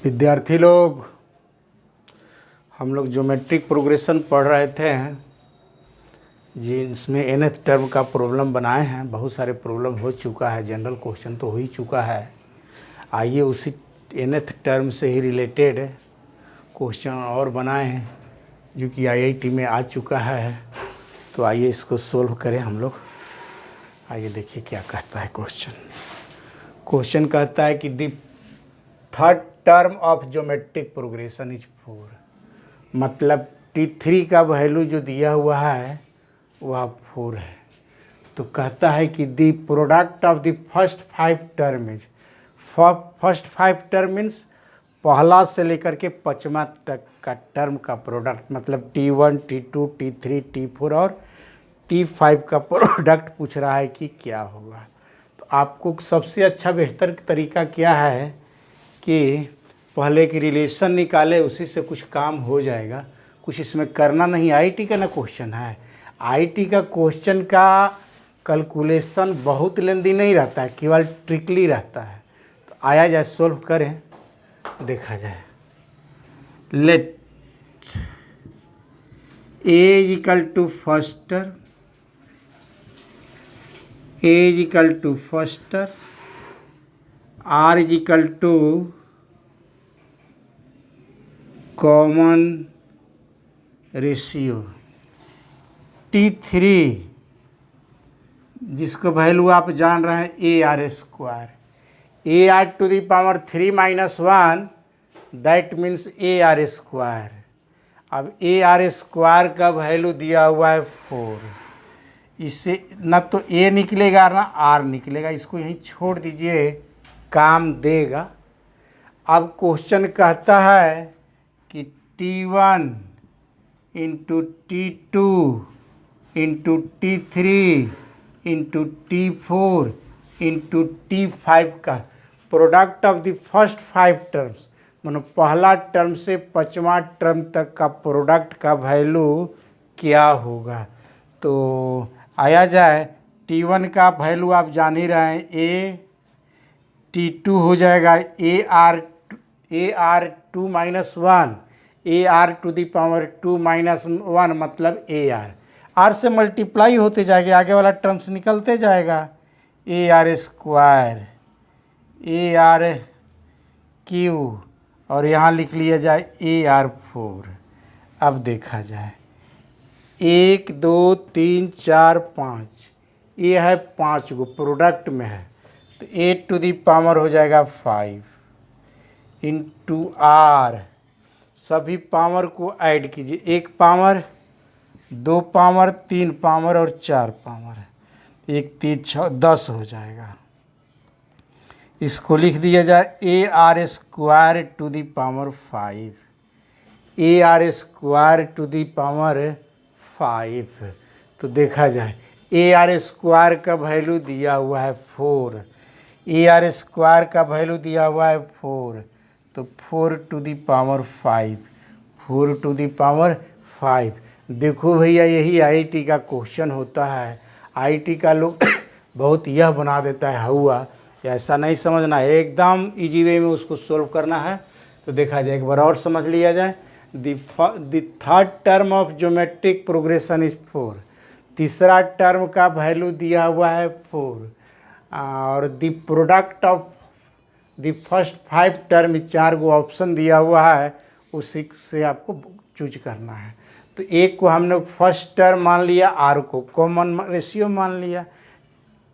विद्यार्थी लोग, हम लोग ज्योमेट्रिक प्रोग्रेशन पढ़ रहे थे जिसमें nth टर्म का प्रॉब्लम बनाए हैं। बहुत सारे प्रॉब्लम हो चुका है, जनरल क्वेश्चन तो हो ही चुका है। आइए उसी nth टर्म से ही रिलेटेड क्वेश्चन और बनाए हैं जो कि IIT में आ चुका है। तो आइए इसको सोल्व करें हम लोग। आइए देखिए क्या कहता है क्वेश्चन। क्वेश्चन कहता है कि the third term of geometric progression is 4। मतलब T3 का वैल्यू जो दिया हुआ है वह 4 है। तो कहता है कि the product of the first 5 term is, first 5 term means पहला से लेकर के 5वां तक का टर्म का प्रोडक्ट, मतलब T1, T2, T3, T4 और T5 का प्रोडक्ट पूछ रहा है कि क्या होगा। तो आपको सबसे अच्छा बेहतर तरीका क्या है कि पहले की रिलेशन निकाले, उसी से कुछ काम हो जाएगा। कुछ इसमें करना नहीं। IIT का ना क्वेश्चन है। IIT का क्वेश्चन का कैलकुलेशन बहुत लेंदी नहीं रहता है, केवल ट्रिकली रहता है। तो आया जाए, सोल्व करें, देखा जाए। Let A is equal to first term, A is equal to first term, R is equal to common ratio, T3 जिसको वैल्यू आप जान रहे हैं AR square, AR to the power 3 - 1 that means AR square. अब AR square का value दिया हुआ है 4। इससे न तो A निकलेगा ना R निकलेगा, इसको यहीं छोड़ दीजिए, काम देगा। अब क्वेश्चन कहता है कि T1 into T2 into T3 into T4 into T5 का product of the first 5 terms, मतलब पहला टर्म से 5वां टर्म तक का प्रोडक्ट का वैल्यू क्या होगा। तो आया जाए, T1 का वैल्यू आप जान ही रहे हैं, A, T2 हो जाएगा AR 2 - 1, AR to the power 2 - 1 मतलब AR से मल्टीप्लाई होते जाएगा, आगे वाला टर्म्स निकलते जाएगा। AR स्क्वायर, AR क्यू, और यहाँ लिख लिया जाए AR4। अब देखा जाए, 1 2 3 4 5, ये है 5 गो प्रोडक्ट में है। तो A टू दी पावर हो जाएगा 5 इंटू R, सभी पावर को ऐड कीजिए, 1 पावर 2 पावर 3 पावर और 4 पावर, 1 3 6 10 हो जाएगा। इसको लिख दिया जाए AR square to the power 5, AR square to the power 5। तो देखा जाए, AR स्क्वायर का वैल्यू दिया हुआ है 4, AR स्क्वायर का वैल्यू दिया हुआ है 4, तो 4 to the power 5, 4 to the power 5। देखो भैया, यही IIT का क्वेश्चन होता है। IIT का लोग बहुत यह बना देता है हुआ, ऐसा नहीं समझना है, एकदम इजी वे में उसको सोल्व करना है। तो देखा जाए, एक बार और समझ लिया जाए। The third term of geometric progression is 4। तीसरा टर्म का वैल्यू दिया हुआ है 4, और the product of the first 5 term, 4 go option दिया हुआ है, उसी से आपको चूज करना है। तो एक को हमने फर्स्ट टर्म मान लिया, R को कॉमन रेशियो मान लिया,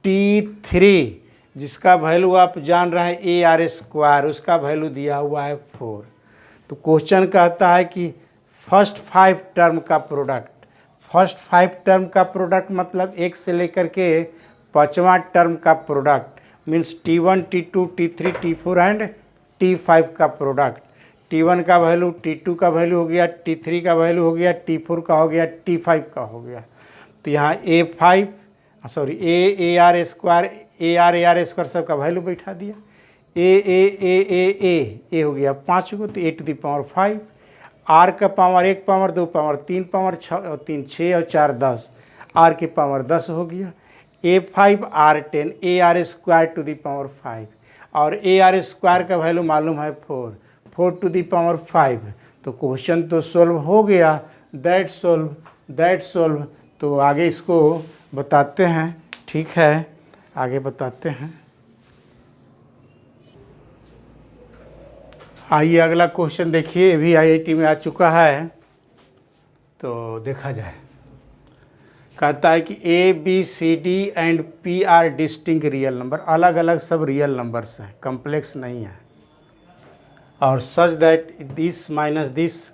T3 जिसका वैल्यू आप जान रहे हैं AR स्क्वायर, उसका वैल्यू दिया हुआ है 4। तो क्वेश्चन कहता है कि फर्स्ट 5 टर्म का प्रोडक्ट, फर्स्ट 5 टर्म का प्रोडक्ट मतलब 1 से लेकर के 5वां टर्म का product, means T1 T2 T3 T4 and T5 का प्रोडक्ट। T1 का वैल्यू, T2 का वैल्यू हो गया, T3 का वैल्यू हो गया, T4 का हो गया, T5 का हो गया। तो यहाँ AR स्क्वायर, AR स्क्वायर सबका वैल्यू बैठा दिया, ए हो गया 5 गो, तो A to the power 5, R का पावर 1 पावर 2 पावर 3 पावर 6 और 4 10, R की पावर 10 हो गया। A5 R10, AR square to the power 5, और AR स्क्वायर का वैल्यू मालूम है 4, 4⁵ तो क्वेश्चन तो सॉल्व हो गया। दैट सॉल्व तो आगे इसको बताते हैं। ठीक है, आगे बताते हैं। आइए अगला क्वेश्चन देखिए, ये भी IIT में आ चुका है, तो देखा जाए। कहता है कि ABCD and P are distinct real number, अलग अलग सब रियल नंबर्स हैं, कम्प्लेक्स नहीं है। और such that this minus this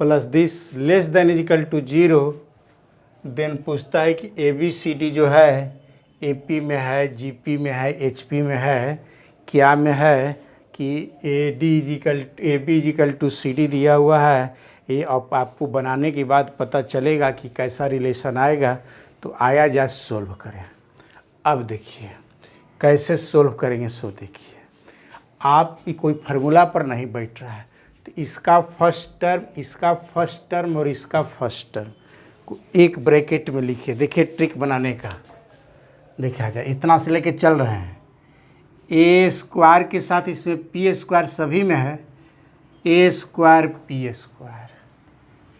plus this less than is equal to 0, then पूछता है कि ABCD जो है AP में है, GP में है, HP में है, क्या में है कि AB इजिकल टू CD दिया हुआ है। ये आपको बनाने के बाद पता चलेगा कि कैसा रिलेशन आएगा। तो आया जा सोल्व करें। अब देखिए कैसे सोल्व करेंगे। सो देखिए, आप कोई फार्मूला पर नहीं बैठ रहा है, तो इसका फर्स्ट टर्म, इसका फर्स्ट टर्म और इसका फर्स्ट टर्म को एक ब्रैकेट में लिखिए। देखिए ट्रिक बनाने का देखा जाए, इतना से लेके चल रहे हैं। ए स्क्वायर के साथ इसमें पी स्क्वायर सभी में है, ए स्क्वायर पी स्क्वायर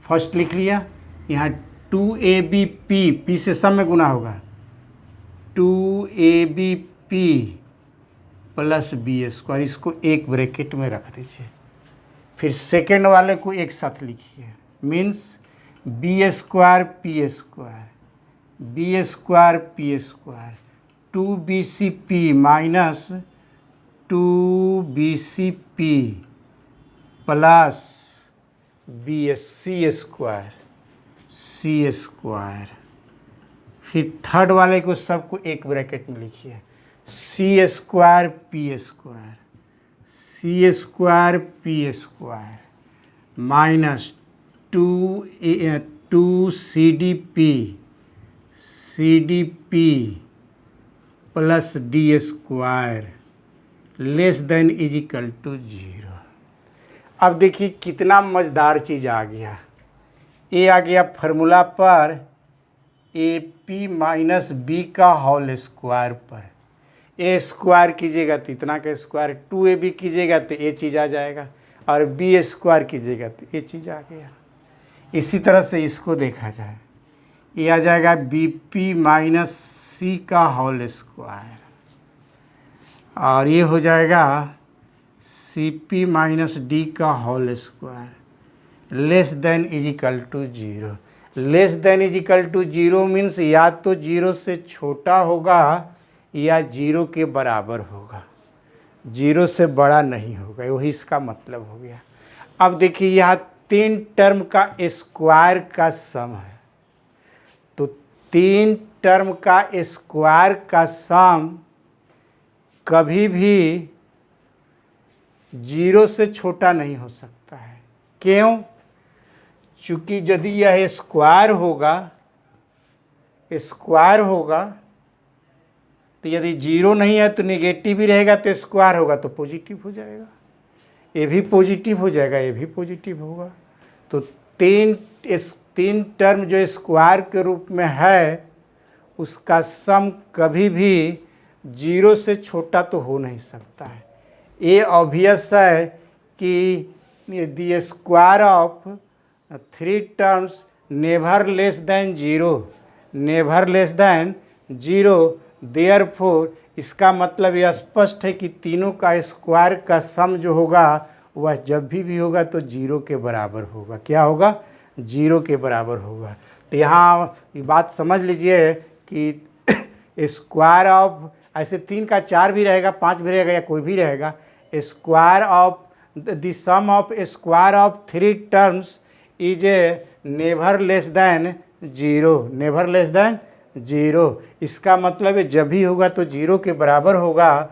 फर्स्ट लिख लिया। यहाँ 2AB पी से सब में गुना होगा, 2AB प्लस बी स्क्वायर, इसको एक ब्रैकेट में रख दीजिए। फिर सेकेंड वाले को एक साथ लिखिए, means B square P square, B square P square, 2BCP minus 2BCP plus C square. फिर थर्ड वाले को सबको एक ब्रैकेट में लिखिए, C square P square, C square P square minus 2CDP plus D square less than is equal to 0। अब देखिए कितना मज़ेदार चीज़ आ गया। ए आ गया फार्मूला पर AP माइनस B का होल स्क्वायर पर। ए स्क्वायर कीजिएगा तो इतना का स्क्वायर, 2AB कीजिएगा तो ये चीज़ आ जाएगा, और B स्क्वायर कीजिएगा तो ये चीज़ आ गया। इसी तरह से इसको देखा जाए, ये आ जाएगा BP माइनस C का होल स्क्वायर, और ये हो जाएगा CP माइनस D का whole square less than is equal to 0। Less than is equal to 0 means या तो 0 से छोटा होगा या 0 के बराबर होगा, 0 से बड़ा नहीं होगा, वही इसका मतलब हो गया। अब देखिए यहाँ 3 टर्म का स्क्वायर का सम है, तो 3 टर्म का स्क्वायर का सम कभी भी 0 से छोटा नहीं हो सकता है। क्यों? चूँकि यदि यह स्क्वायर होगा तो यदि 0 नहीं है तो नेगेटिव ही रहेगा, तो स्क्वायर होगा तो पॉजिटिव हो जाएगा, ये भी पॉजिटिव हो जाएगा, ये भी पॉजिटिव होगा। तो 3 टर्म जो स्क्वायर के रूप में है उसका सम कभी भी 0 से छोटा तो हो नहीं सकता है। ये ऑब्वियस है कि the square of 3 terms never less than 0, never less than 0। Therefore इसका मतलब यह स्पष्ट है कि तीनों का स्क्वायर का सम जो होगा वह जब भी होगा तो 0 के बराबर होगा। क्या होगा? 0 के बराबर होगा। तो यहाँ ये बात समझ लीजिए कि स्क्वायर ऑफ, ऐसे 3 का 4 भी रहेगा, 5 भी रहेगा, या कोई भी रहेगा, square of the sum of square of 3 terms is a never less than 0, never less than 0। इसका मतलब है जब भी होगा तो 0 के बराबर होगा।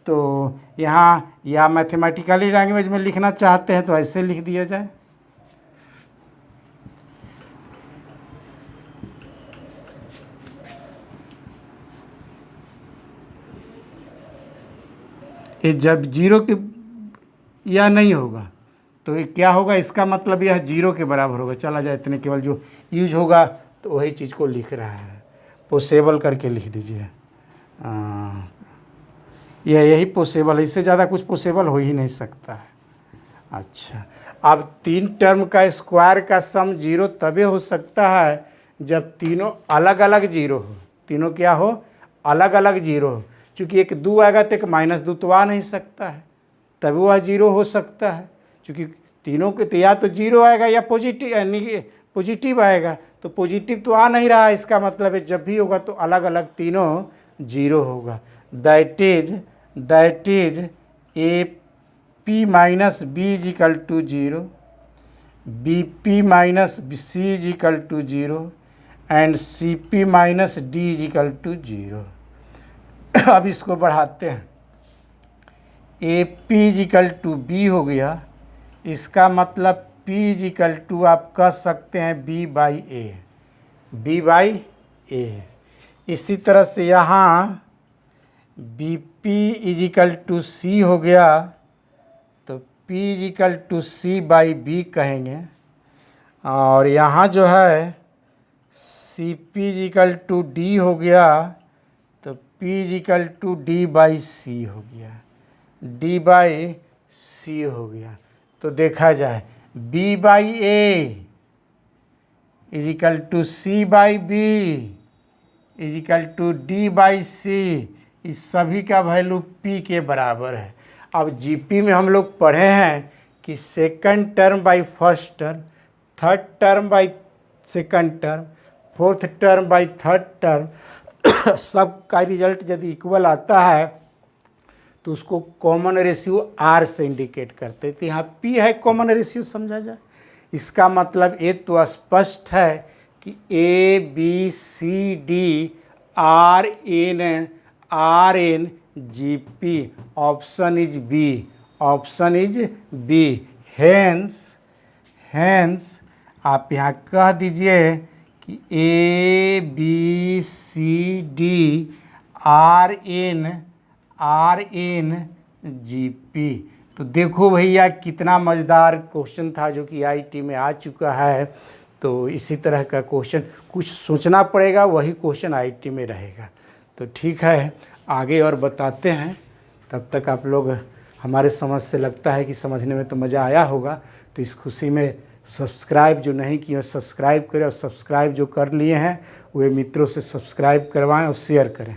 तो यहाँ या मैथमेटिकली लैंग्वेज में लिखना चाहते हैं तो ऐसे लिख दिया जाए, ये जब 0 के या नहीं होगा तो ये क्या होगा, इसका मतलब यह 0 के बराबर होगा। चला जाए, इतने केवल जो यूज होगा तो वही चीज़ को लिख रहा है, पॉसिबल करके लिख दीजिए। यही पॉसिबल है, इससे ज़्यादा कुछ पॉसिबल हो ही नहीं सकता है। अच्छा, अब 3 टर्म का स्क्वायर का सम 0 तभी हो सकता है जब तीनों अलग अलग 0 हो। तीनों क्या हो? अलग अलग 0 हो। चूँकि एक 2 आएगा तो एक -2 तो आ नहीं सकता है, तभी वह 0 हो सकता है। चूँकि तीनों के तो या तो 0 आएगा या पॉजिटिव, यानी पॉजिटिव आएगा, तो पॉजिटिव तो आ नहीं रहा है। इसका मतलब है जब भी होगा तो अलग अलग तीनों 0 होगा। That is A P minus B is equal to 0, B P minus C is equal to 0 and C P minus D is equal to 0। अब इसको बढ़ाते हैं, A P is equal to B हो गया। इसका मतलब पी इज इक्वल टू आप कह सकते हैं B by A, B by A. इसी तरह से यहाँ B P is equal to C हो गया, तो P is equal to C by B कहेंगे। और यहाँ जो है C P is equal to D हो गया, तो P is equal to D by C हो गया, डी बाई सी हो गया। तो देखा जाए B by A is equal to C by B is equal to D by C, इस सभी का वैल्यू पी के बराबर है। अब जीपी में हम लोग पढ़े हैं कि second term by first term, third term by second term, fourth term by third term, सब का रिजल्ट यदि इक्वल आता है तो उसको कॉमन रेशियो आर से इंडिकेट करते हैं। तो यहाँ पी है कॉमन रेशियो समझा जाए। इसका मतलब ये तो स्पष्ट है कि A B C D are in G P, option is B, option is B. Hence आप यहाँ कह दीजिए कि A B C D are in G P. तो देखो भैया कितना मज़ेदार क्वेश्चन था जो कि आईटी में आ चुका है। तो इसी तरह का क्वेश्चन कुछ सोचना पड़ेगा, वही क्वेश्चन आईटी में रहेगा। तो ठीक है, आगे और बताते हैं। तब तक आप लोग हमारे समझ से लगता है कि समझने में तो मज़ा आया होगा। तो इस खुशी में सब्सक्राइब जो नहीं किए सब्सक्राइब करें, और सब्सक्राइब जो कर लिए हैं वे मित्रों से सब्सक्राइब करवाएं और शेयर करें।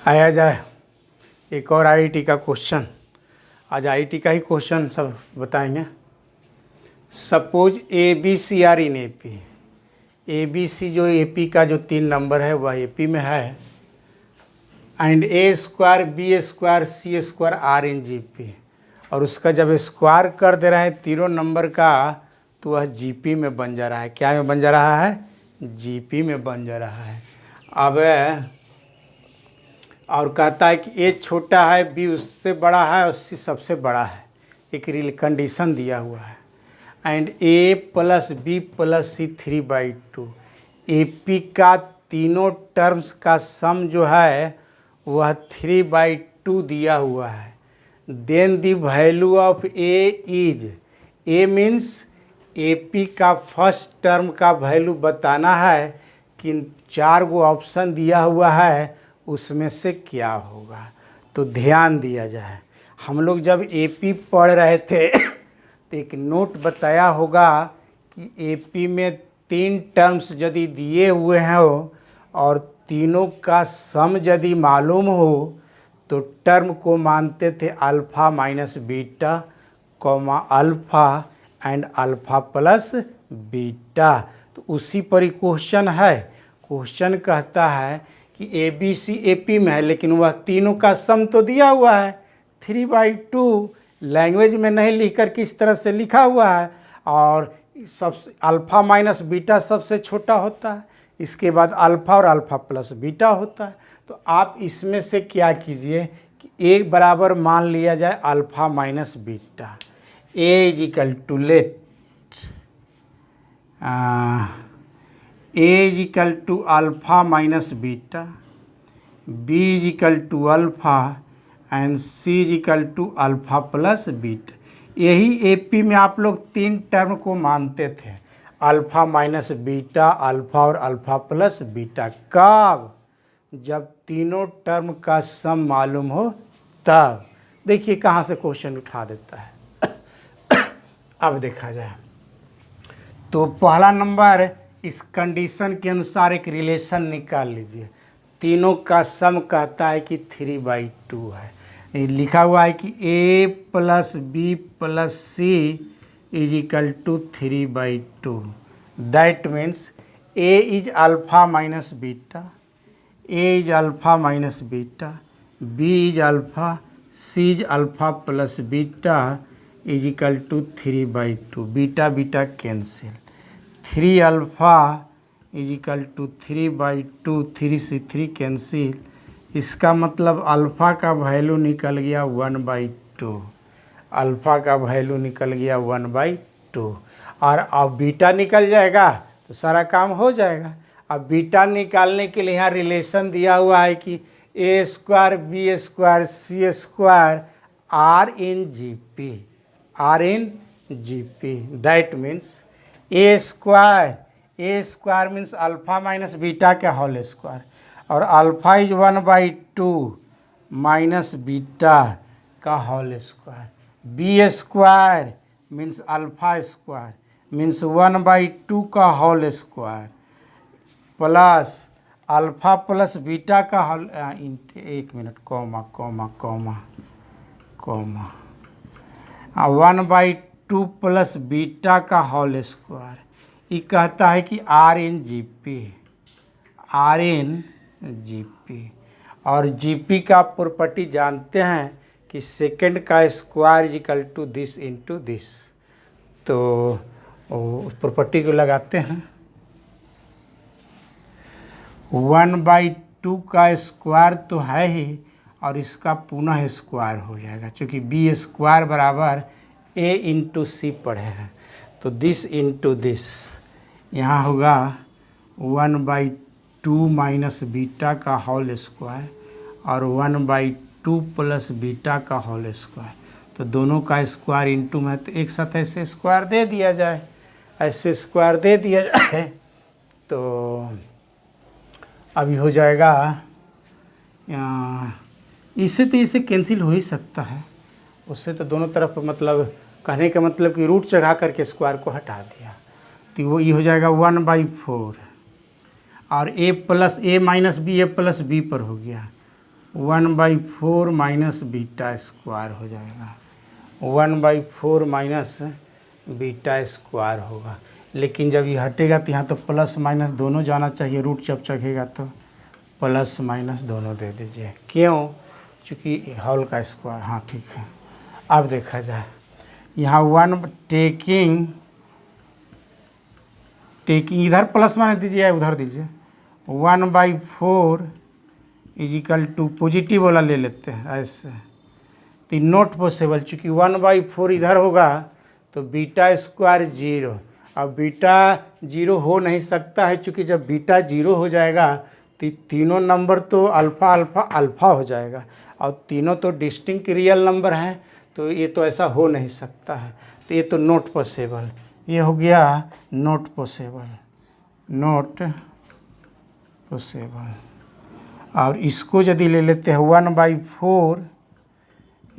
आया जाए एक और आईटी का क्वेश्चन। आज आईटी का ही क्वेश्चन सब बताएंगे। Suppose A B C are in A P, A B C जो ए पी का जो 3 नंबर है वह ए पी में है, and A square B square C square are in G P. और उसका जब स्क्वायर कर दे रहे हैं तीनों नंबर का तो वह जी पी में बन जा रहा है। क्या में बन जा रहा है? जी पी में बन जा रहा है। अब और कहता है कि ए छोटा है, बी उससे बड़ा है और सी सबसे बड़ा है। एक रियल कंडीशन दिया हुआ है। And A plus B plus C 3/2। A P का तीनों टर्म्स का सम जो है वह 3/2 दिया हुआ है। Then the value of A is, A means A P का फर्स्ट टर्म का वैल्यू बताना है कि 4 गो ऑप्शन दिया हुआ है उसमें से क्या होगा। तो ध्यान दिया जाए, हम लोग जब एपी पढ़ रहे थे तो एक नोट बताया होगा कि एपी में 3 टर्म्स यदि दिए हुए हैं और तीनों का सम यदि मालूम हो तो टर्म को मानते थे alpha minus beta comma alpha and alpha plus beta. तो उसी पर ही क्वेश्चन है। क्वेश्चन कहता है कि A B C A P में है, लेकिन वह तीनों का सम तो दिया हुआ है 3/2। लैंग्वेज में नहीं लिख कर किस तरह से लिखा हुआ है, और सबसे अल्फ़ा माइनस बीटा सबसे छोटा होता है, इसके बाद अल्फ़ा और अल्फ़ा प्लस बीटा होता है। तो आप इसमें से क्या कीजिए कि एक बराबर मान लिया जाए alpha minus beta. A is equal to let A is equal to alpha minus beta, B is equal to alpha and C is equal to alpha plus beta. यही एपी में आप लोग 3 टर्म को मानते थे, अल्फ़ा माइनस बीटा, अल्फ़ा और alpha plus beta. कब? जब तीनों टर्म का सम मालूम हो तब। देखिए कहाँ से क्वेश्चन उठा देता है। अब देखा जाए तो पहला नंबर, इस कंडीशन के अनुसार एक रिलेशन निकाल लीजिए। तीनों का सम कहता है कि 3/2 है। ये लिखा हुआ है कि a + b + c = 3/2। That means a is alpha minus beta, a is alpha minus beta, b is alpha, c is alpha plus beta = 3/2। Beta beta cancel, 3 alpha = 3/2, 3 से 3 कैंसिल। इसका मतलब अल्फ़ा का वैल्यू निकल गया 1/2, अल्फ़ा का value निकल गया 1/2। और अब बीटा निकल जाएगा तो सारा काम हो जाएगा। अब बीटा निकालने के लिए यहाँ रिलेशन दिया हुआ है कि a² b² c² R in GP। That means a² means alpha minus beta का होल स्क्वायर, और अल्फ़ा इज 1/2 माइनस बीटा का whole square. b² means alpha square means 1/2 का whole square plus alpha plus beta का whole, एक minute, comma comma comma comma, 1/2 plus beta का whole square. ये कहता है कि R in GP। और GP का प्रॉपर्टी जानते हैं कि सेकंड का स्क्वायर = दिस इंटू दिस। तो उस प्रॉपर्टी को लगाते हैं। 1/2 का स्क्वायर तो है ही, और इसका पुनः स्क्वायर हो जाएगा, क्योंकि b² बराबर a इंटू सी पढ़े हैं। तो दिस इंटू दिस यहाँ होगा 1/2 माइनस बीटा का होल स्क्वायर और 1/2 प्लस बीटा का होल स्क्वायर। तो दोनों का स्क्वायर इंटू में, तो एक साथ ऐसे स्क्वायर दे दिया जाए, ऐसे स्क्वायर दे दिया जाए तो अभी हो जाएगा। इससे तो इसे कैंसिल हो ही सकता है, उससे तो दोनों तरफ मतलब कहने का मतलब कि रूट चढ़ा करके स्क्वायर को हटा दिया, तो वो ये हो जाएगा 1/4, और a minus B, a plus B पर हो गया 1/4 माइनस बीटा स्क्वायर हो जाएगा, 1/4 माइनस बीटा स्क्वायर होगा। लेकिन जब ये हटेगा तो यहाँ तो प्लस माइनस दोनों जाना चाहिए, रूट जब चढ़ेगा तो प्लस माइनस दोनों दे दीजिए। क्यों? चूँकि होल का स्क्वायर, हाँ ठीक है। अब देखा जाए यहाँ 1 टेकिंग इधर प्लस माइनस दीजिए, उधर दीजिए, 1/4 = पॉजिटिव वाला ले लेते हैं ऐसे, तो नॉट पॉसिबल, चूँकि 1/4 इधर होगा तो बीटा स्क्वायर 0। अब बीटा 0 हो नहीं सकता है, चूँकि जब बीटा 0 हो जाएगा तो तीनों नंबर तो अल्फ़ा अल्फ़ा अल्फ़ा हो जाएगा, और तीनों तो डिस्टिंक्ट रियल नंबर हैं, तो ये तो ऐसा हो नहीं सकता है, तो ये तो नॉट पॉसिबल। ये हो गया नॉट पॉसिबल, नॉट पॉसिबल। और इसको यदि ले लेते हैं 1/4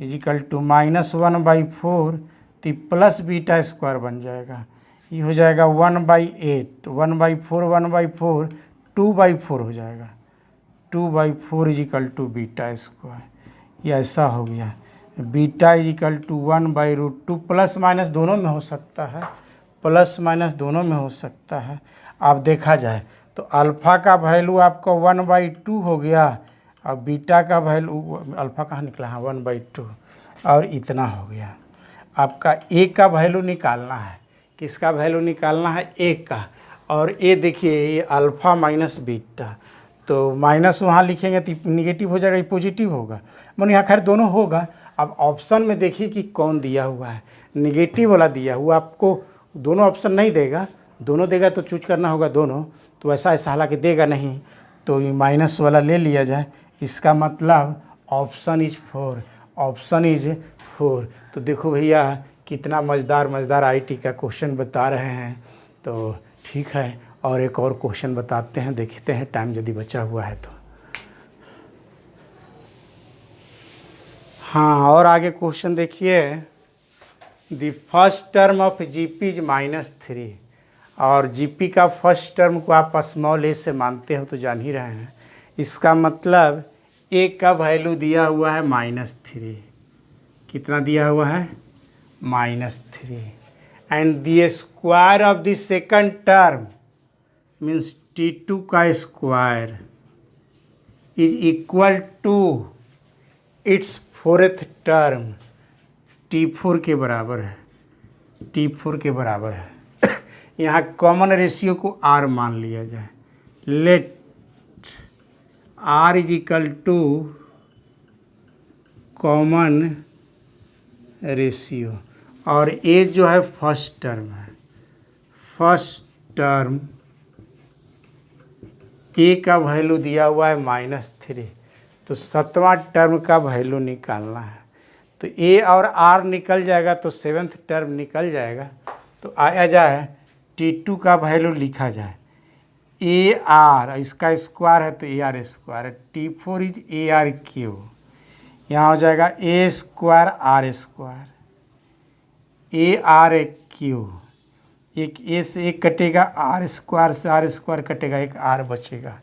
= -1/4, तो प्लस बीटा स्क्वायर बन जाएगा। ये हो जाएगा 1/8, 1/4 2/4 हो जाएगा, 2/4 = बीटा स्क्वायर। ये ऐसा हो गया, बीटा = 1/√2। प्लस माइनस दोनों में हो सकता है, प्लस माइनस दोनों में हो सकता है। अब देखा जाए तो अल्फ़ा का वैल्यू आपका 1/2 हो गया, और बीटा का वैल्यू, अल्फ़ा कहाँ निकला है, 1/2, और इतना हो गया। आपका ए का वैल्यू निकालना है, किसका वैल्यू निकालना है, ए का। और ए देखिए, ये अल्फ़ा माइनस बीटा, तो माइनस वहाँ लिखेंगे तो निगेटिव हो जाएगा, ये पॉजिटिव होगा, मन यहाँ खैर दोनों होगा। अब ऑप्शन में देखिए कि कौन दिया हुआ है, निगेटिव वाला दिया हुआ, आपको दोनों ऑप्शन नहीं देगा, दोनों देगा तो चूज करना होगा दोनों, तो ऐसा हालांकि देगा नहीं, तो ये माइनस वाला ले लिया जाए। इसका मतलब ऑप्शन इज 4, ऑप्शन इज 4। तो देखो भैया कितना मज़ेदार आईटी का क्वेश्चन बता रहे हैं। तो ठीक है, और एक और क्वेश्चन बताते हैं, देखते हैं टाइम यदि बचा हुआ है तो। हाँ, और आगे क्वेश्चन देखिए, the first term of GP is -3, और जीपी का फर्स्ट टर्म को आप स्मॉल ए से मानते हो तो जान ही रहे हैं। इसका मतलब ए का वैल्यू दिया हुआ है -3। कितना दिया हुआ है? -3। And the square of the second term means T2 का square is equal to its fourth term T4 के बराबर है। T4 के बराबर है। यहाँ कॉमन रेशियो को R मान लिया जाए। Let R is equal to common ratio, और ए जो है फर्स्ट टर्म है। फर्स्ट टर्म ए का वैल्यू दिया हुआ है -3, तो सातवां टर्म का वैल्यू निकालना है। तो ए और आर निकल जाएगा तो सेवेंथ टर्म निकल जाएगा। तो आया जाए T2 का वैल्यू लिखा जाए ए आर, इसका स्क्वायर है तो ए आर स्क्वायर है। T4 is a R Q, यहाँ हो जाएगा A square R square, A R Q, एक ए से एक कटेगा, आर स्क्वायर से आर स्क्वायर कटेगा, एक आर बचेगा।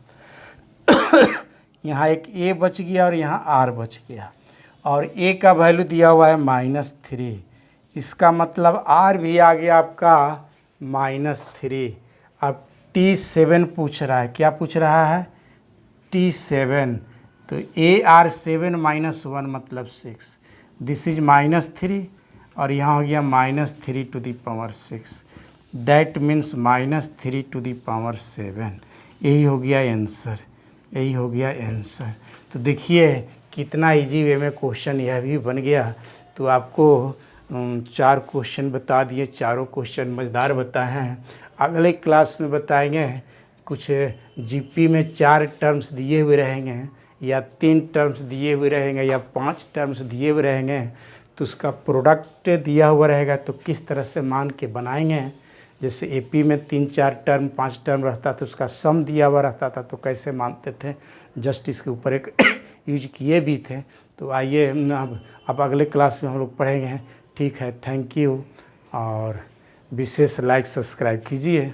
यहाँ एक ए बच गया और यहाँ आर बच गया, और ए का वैल्यू दिया हुआ है -3। इसका मतलब आर भी आ गया आपका -3। अब T7 पूछ रहा है। क्या पूछ रहा है? T7। तो ए आर 7 -1 मतलब 6। दिस इज -3, और यहाँ हो गया -3 to the power 6। That means -3 to the power 7। यही हो गया आंसर, यही हो गया आंसर। तो देखिए कितना इजी वे में क्वेश्चन यह भी बन गया। तो आपको 4 क्वेश्चन बता दिए, चारों क्वेश्चन मज़ेदार बताए हैं। अगले क्लास में बताएंगे कुछ जीपी में 4 टर्म्स दिए हुए रहेंगे, या 3 टर्म्स दिए हुए रहेंगे, या 5 टर्म्स दिए हुए रहेंगे, तो उसका प्रोडक्ट दिया हुआ रहेगा तो किस तरह से मान के बनाएंगे। जैसे एपी में 3-4 टर्म 5 टर्म रहता था, उसका सम दिया हुआ रहता था तो कैसे मानते थे, जस्ट इसके ऊपर एक यूज किए भी थे। तो आइए अब अगले क्लास में हम लोग पढ़ेंगे। ठीक है, थैंक यू, और विशेष लाइक सब्सक्राइब कीजिए।